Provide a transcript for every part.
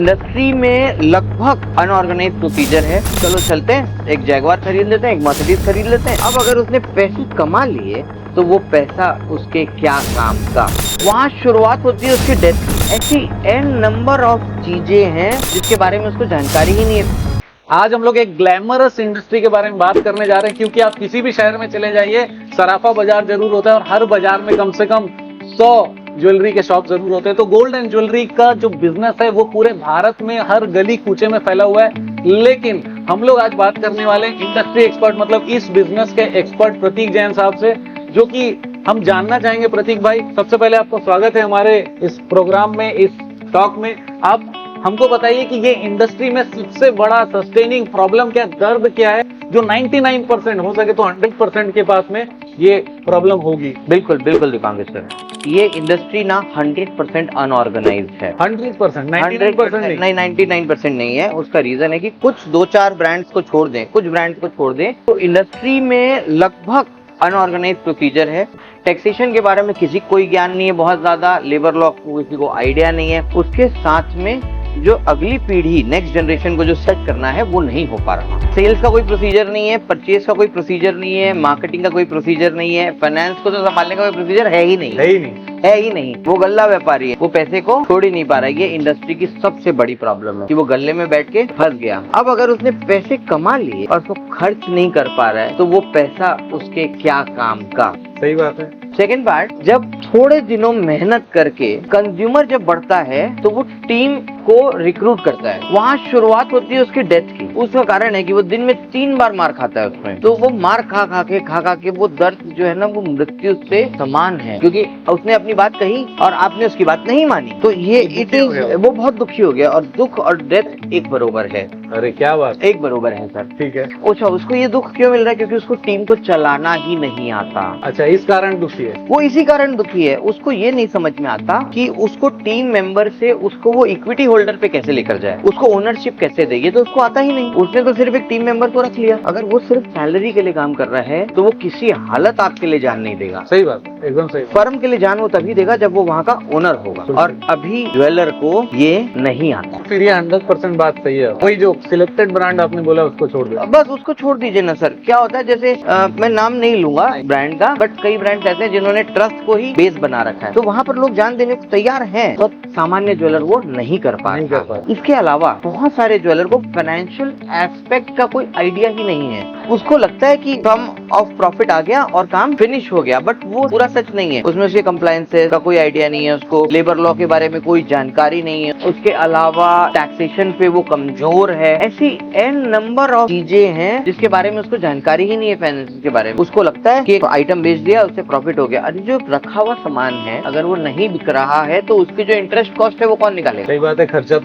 Industry में लगभग unorganised procedure है। चलो चलते हैं, एक जैगवार खरीद लेते हैं, एक मर्सिडीज खरीद लेते हैं। अब अगर उसने पैसे कमा लिए तो वो पैसा उसके क्या काम का, वहाँ शुरुआत होती है उसकी डेथ की। ऐसी एन नंबर ऑफ चीजें हैं जिसके बारे में उसको जानकारी ही नहीं है। आज हम लोग एक ग्लैमरस इंडस्ट्री के बारे में बात करने जा रहे हैं, क्योंकि आप किसी भी शहर में चले जाइए, सराफा बाजार जरूर होता है और हर बाजार में कम से कम 100 ज्वेलरी के शॉप जरूर होते हैं। तो गोल्ड एंड ज्वेलरी का जो बिजनेस है वो पूरे भारत में हर गली कूचे में फैला हुआ है। लेकिन हम लोग आज बात करने वाले हैं इंडस्ट्री एक्सपर्ट, मतलब इस बिजनेस के एक्सपर्ट प्रतीक जैन साहब से, जो कि हम जानना चाहेंगे। प्रतीक भाई, सबसे पहले आपको स्वागत है हमारे इस प्रोग्राम में, इस टॉक में। आप हमको बताइए कि ये इंडस्ट्री में सबसे बड़ा सस्टेनिंग प्रॉब्लम क्या, दर्द क्या है, जो 99% हो सके तो 100% के पास में ये प्रॉब्लम होगी। बिल्कुल बिल्कुल दीपांकर सर, ये इंडस्ट्री ना 100% अनऑर्गेनाइज है। 100%, 99% नहीं, 99% नहीं है। उसका रीजन है कि कुछ 2-4 ब्रांड्स को छोड़ दें, कुछ ब्रांड्स को छोड़ दें तो इंडस्ट्री में लगभग अनऑर्गेनाइज प्रोसीजर है। टैक्सेशन के बारे में किसी को कोई ज्ञान नहीं है, बहुत ज्यादा लेबर लॉ को किसी को आइडिया नहीं है। उसके साथ में जो अगली पीढ़ी, नेक्स्ट जनरेशन को जो सेट करना है वो नहीं हो पा रहा। सेल्स का कोई प्रोसीजर नहीं है, परचेज का कोई प्रोसीजर नहीं है, मार्केटिंग का कोई प्रोसीजर नहीं है, फाइनेंस को तो संभालने का कोई प्रोसीजर है ही नहीं। वो गल्ला व्यापारी है, वो पैसे को छोड़ ही नहीं पा रहा है। ये इंडस्ट्री की सबसे बड़ी प्रॉब्लम है कि वो गल्ले में बैठ के फंस गया। अब अगर उसने पैसे कमा लिए और उसको खर्च नहीं कर पा रहा है तो वो पैसा उसके क्या काम का। सही बात है। सेकेंड पार्ट, जब थोड़े दिनों मेहनत करके कंज्यूमर जब बढ़ता है तो वो टीम को रिक्रूट करता है, वहाँ शुरुआत होती है उसकी डेथ की। उसका कारण है कि वो दिन में 3 बार मार खाता है उसमें, तो वो मार खा खा के वो दर्द जो है ना वो मृत्यु से समान है, क्योंकि उसने अपनी बात कही और आपने उसकी बात नहीं मानी। तो ये इट इज, वो बहुत दुखी हो गया। और दुख और डेथ एक बरोबर है। अरे क्या बात, एक बरोबर है सर। ठीक है। अच्छा, उसको ये दुख क्यों मिल रहा है? क्योंकि उसको टीम को चलाना ही नहीं आता। अच्छा, इस कारण दुखी है वो, इसी कारण दुखी है। उसको ये नहीं समझ में आता कि उसको टीम मेंबर से उसको वो इक्विटी होल्डर पे कैसे लेकर जाए, उसको ओनरशिप कैसे दे, ये तो उसको आता ही नहीं। उसने तो सिर्फ एक टीम मेंबर को रख लिया। अगर वो सिर्फ सैलरी के लिए काम कर रहा है तो वो किसी हालत आपके लिए जान नहीं देगा। सही बात, एकदम सही। फर्म के लिए जान वो तभी देगा जब वो वहाँ का ओनर होगा, और अभी ज्वेलर को ये नहीं आता। फिर ये 100% बात सही है। वही जो सिलेक्टेड ब्रांड आपने बोला उसको छोड़ दो, बस उसको छोड़ दीजिए ना सर। क्या होता है, जैसे मैं नाम नहीं लूंगा ब्रांड का, बट कई ब्रांड ऐसे हैं जिन्होंने ट्रस्ट को ही बेस बना रखा है, तो वहाँ पर लोग जान देने को तैयार हैं, तो सामान्य ज्वेलर वो नहीं कर पा रहा। इसके अलावा बहुत सारे ज्वेलर को फाइनेंशियल एस्पेक्ट का कोई आइडिया ही नहीं है। उसको लगता है कि सम ऑफ प्रॉफिट आ गया और काम फिनिश हो गया, बट वो पूरा सच नहीं है। उसमें उसके कंप्लायंसेस का कोई आइडिया नहीं है, उसको लेबर लॉ के बारे में कोई जानकारी नहीं है, उसके अलावा टैक्सेशन पे वो कमजोर है। ऐसी एन नंबर ऑफ चीजें हैं जिसके बारे में उसको जानकारी ही नहीं है फाइनेंस के बारे में। उसको लगता है कि एक आइटम बेच दिया, उससे प्रॉफिट हो गया। अरे जो रखा हुआ सामान है, अगर वो नहीं बिक रहा है तो उसकी जो इंटरेस्ट कॉस्ट है वो कौन निकालेगा? सही बात है, खर्चा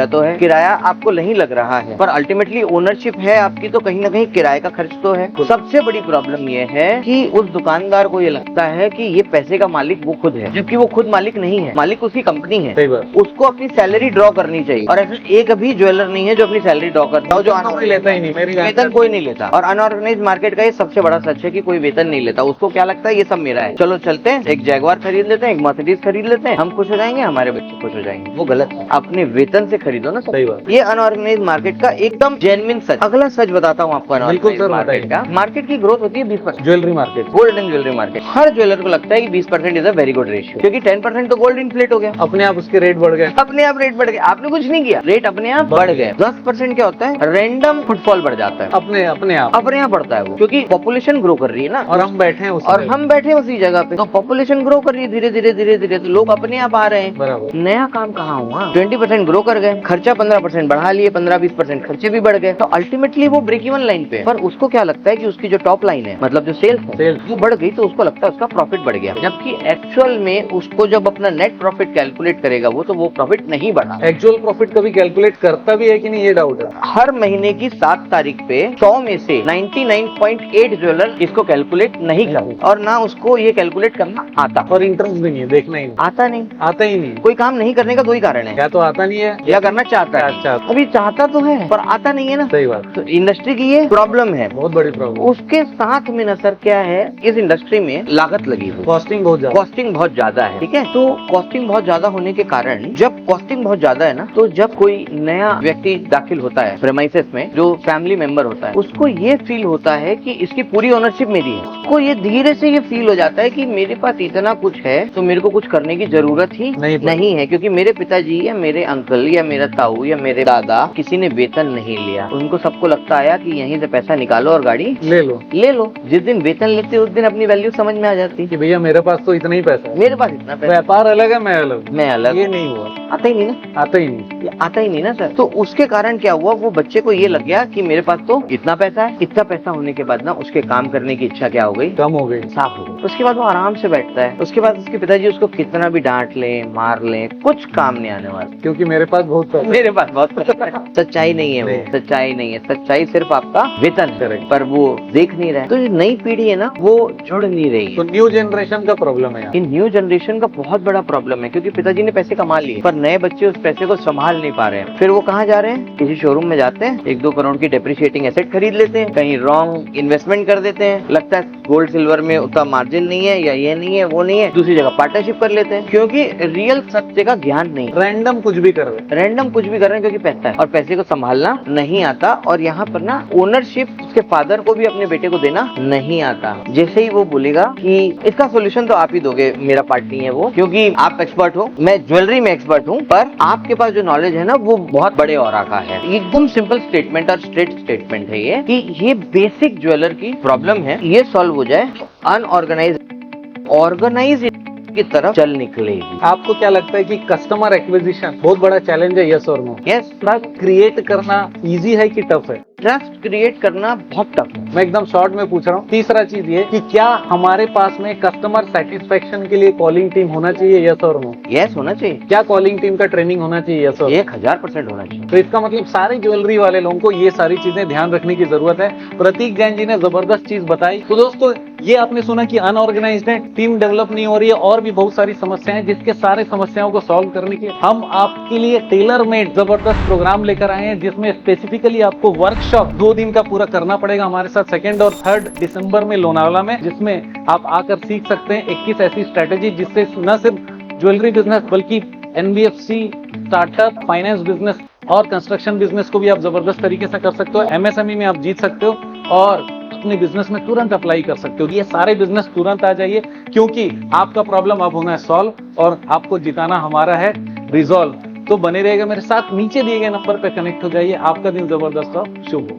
तो है। किराया आपको नहीं लग रहा है, पर अल्टीमेटली ओनरशिप है आपकी, तो कहीं ना कहीं किराए का खर्च तो है। सबसे बड़ी प्रॉब्लम ये है कि उस दुकानदार को ये लगता है कि ये पैसे का मालिक वो खुद है, जबकि वो खुद मालिक नहीं है, मालिक उसकी कंपनी है। सही बात। उसको अपनी सैलरी ड्रॉ करनी चाहिए, और ऐसा एक भी ज्वेलर नहीं है जो अपनी सैलरी ड्रॉ करता हो, जो लेता ही नहीं, वेतन कोई नहीं लेता। और अनऑर्गेनाइज मार्केट का ये सबसे बड़ा सच है कि कोई वेतन नहीं लेता। उसको क्या लगता है ये सब मेरा है, चलो चलते हैं, एक जैगवार खरीद लेते हैं, एक मर्सिडीज खरीद लेते हैं, हम खुश हो जाएंगे, हमारे बच्चे खुश हो जाएंगे। वो गलत है, अपने वेतन से खरीदो ना। सही बात। ये अनऑर्गेनाइज मार्केट का एकदम जेन्युइन सच। अगला सच बताता हूँ आपको अनऑर्गेनाइज मार्केट का। मार्केट की ग्रोथ होती है 20%। Jewellery market, gold and jewellery market, her jeweller को लगता है कि 20% is a very good ratio, क्योंकि 10% तो गोल्ड इन्फ्लेट हो गया, अपने आप उसके रेट बढ़ गए, अपने आप रेट बढ़ गए। आपने कुछ नहीं किया, रेट अपने आप बढ़ गए। 10% क्या होता है? रैंडम फुटफॉल बढ़ जाता है, अपने आप बढ़ता है वो, क्योंकि पॉपुलेशन ग्रो कर रही है ना, और हम बैठे हैं उसी जगह पे। तो पॉपुलेशन ग्रो कर रही है धीरे धीरे, तो लोग अपने आप आ रहे हैं। बराबर। नया काम कहाँ हुआ? 20% ग्रो कर गए, खर्चा 15% बढ़ा लिए, 15-20% खर्चे भी बढ़ गए, तो अल्टीमेटली वो ब्रेक इवन लाइन पे। पर उसको क्या लगता है कि उसकी जो टॉप लाइन है, मतलब जो सेल्स है, वो बढ़ गई, तो उसको लगता है उसका प्रॉफिट बढ़ गया, जबकि एक्चुअल में उसको जब अपना नेट प्रॉफिट कैलकुलेट करेगा वो, तो वो प्रॉफिट नहीं बढ़ा। एक्चुअल प्रॉफिट कभी कैलकुलेट करता भी है कि नहीं, ये डाउट है। हर महीने की 7 तारीख पे 100 में से 99.8 ज्वेलर इसको कैलकुलेट नहीं करता, और ना उसको ये कैलकुलेट करना आता, और इंटरेस्ट भी नहीं है, देखना ही नहीं आता आता ही नहीं। कोई काम नहीं करने का दो ही कारण है, या तो आता नहीं है या करना चाहता है। अच्छा, अभी चाहता तो है पर आता नहीं है ना। सही बात। तो इंडस्ट्री की ये प्रॉब्लम है। बहुत बड़ी प्रॉब्लम। उसके साथ में ना सर क्या है, इस इंडस्ट्री में लागत लगी हुई, कॉस्टिंग बहुत ज्यादा। कॉस्टिंग बहुत ज्यादा है, ठीक है। तो कॉस्टिंग बहुत ज्यादा होने के कारण, जब कॉस्टिंग बहुत ज्यादा है ना, तो जब कोई नया व्यक्ति दाखिल होता है प्रेमाइसेस में, जो फैमिली मेंबर होता है, उसको ये फील होता है कि इसकी पूरी ओनरशिप मेरी है। उसको ये धीरे से ये फील हो जाता है कि मेरे पास इतना कुछ है तो मेरे को कुछ करने की जरूरत ही नहीं है, क्योंकि मेरे पिताजी या मेरे अंकल या मेरा ताऊ या मेरे दादा किसी ने वेतन नहीं लिया। उनको सबको लगता आया कि यहीं से पैसा निकालो और गाड़ी ले लो। जिस दिन वेतन लेते उस दिन अपनी वैल्यू समझ में आ जाती कि भैया मेरे पास तो इतना ही पैसा है, मेरे पास इतना पैसा, व्यापार अलग है, मैं अलग। ये नहीं हुआ, आता ही नहीं ना, आता ही नहीं ना सर। तो उसके कारण क्या हुआ, वो बच्चे को ये लग गया कि मेरे पास तो इतना पैसा है। इतना पैसा होने के बाद ना उसके काम करने की इच्छा क्या हो गई, कम हो गई, साफ हो गई। उसके बाद वो आराम से बैठता है। उसके बाद उसके पिताजी उसको कितना भी डांट ले मार ले, कुछ काम नहीं आने वाला, क्योंकि मेरे पास बहुत पैसा, मेरे पास बहुत पैसा है। सच्चाई नहीं है वो, सच्चाई नहीं है। सच्चाई सिर्फ आपका वेतन है, पर वो देख नहीं रहा है। तो जो नई पीढ़ी है ना, वो जुड़ नहीं रही है। तो न्यू जनरेशन का प्रॉब्लम है यहाँ। इन न्यू जनरेशन का बहुत बड़ा प्रॉब्लम है, क्योंकि पिताजी ने पैसे कमा लिए पर नए बच्चे उस पैसे को संभाल नहीं पा रहे हैं। फिर वो कहाँ जा रहे हैं, किसी शोरूम में जाते हैं, 1-2 करोड़ की डेप्रिशिएटिंग एसेट खरीद लेते हैं, कहीं रॉन्ग इन्वेस्टमेंट कर देते हैं, लगता है गोल्ड सिल्वर में उतना मार्जिन नहीं है, या ये नहीं है वो नहीं है, दूसरी जगह पार्टनरशिप कर लेते हैं, क्योंकि रियल सत्य का ज्ञान नहीं। रैंडम कुछ भी कर रहे हैं क्योंकि पैसा है और पैसे को संभालना नहीं आता। और यहाँ पर ना ओनरशिप उसके फादर को भी अपने बेटे को देना नहीं आता। जैसे ही वो बोलेगा कि इसका सोल्यूशन तो आप ही दोगे, मेरा पार्ट नहीं है वो, क्योंकि आप एक्सपर्ट हो, मैं ज्वेलरी में एक्सपर्ट हूँ, पर आपके पास जो नॉलेज है ना वो बहुत बड़े और का है। एकदम सिंपल स्टेटमेंट और स्ट्रेट स्टेटमेंट है ये, कि ये बेसिक ज्वेलर की प्रॉब्लम है, ये सॉल्व हो जाए, अनऑर्गेनाइज ऑर्गेनाइज की तरफ चल निकलेगी। आपको क्या लगता है कि कस्टमर एक्विजिशन बहुत बड़ा चैलेंज है, यस और नो? यस। ट्रस्ट क्रिएट करना इजी है कि टफ है? ट्रस्ट क्रिएट करना बहुत टफ है। मैं एकदम शॉर्ट में पूछ रहा हूँ। तीसरा चीज ये कि क्या हमारे पास में कस्टमर सेटिस्फेक्शन के लिए कॉलिंग टीम होना चाहिए, यस और नो? यस, होना चाहिए। क्या कॉलिंग टीम का ट्रेनिंग होना चाहिए, यस और? 1000% होना चाहिए। तो इसका मतलब सारे ज्वेलरी वाले लोगों को ये सारी चीजें ध्यान रखने की जरूरत है। प्रतीक जैन जी ने जबरदस्त चीज बताई। तो दोस्तों, ये आपने सुना कि अनऑर्गेनाइज्ड है, टीम डेवलप नहीं हो रही है, और भी बहुत सारी समस्याएं, जिसके सारे समस्याओं को सॉल्व करने के हम आपके लिए टेलर मेड जबरदस्त प्रोग्राम लेकर आए हैं, जिसमें स्पेसिफिकली आपको वर्कशॉप 2 दिन का पूरा करना पड़ेगा हमारे साथ 2 और 3 दिसंबर में लोनावाला में, जिसमें आप आकर सीख सकते हैं 21 ऐसी स्ट्रेटेजी जिससे न सिर्फ ज्वेलरी बिजनेस बल्कि NBFC, स्टार्टअप, फाइनेंस बिजनेस और कंस्ट्रक्शन बिजनेस को भी आप जबरदस्त तरीके से कर सकते हो। MSME में आप जीत सकते हो और अपने बिजनेस में तुरंत अप्लाई कर सकते हो। ये सारे बिजनेस तुरंत आ जाइए, क्योंकि आपका प्रॉब्लम अब होना है सॉल्व और आपको जिताना हमारा है रिजॉल्व। तो बने रहेगा मेरे साथ, नीचे दिए गए नंबर पे कनेक्ट हो जाइए। आपका दिन जबरदस्त और शुभ हो।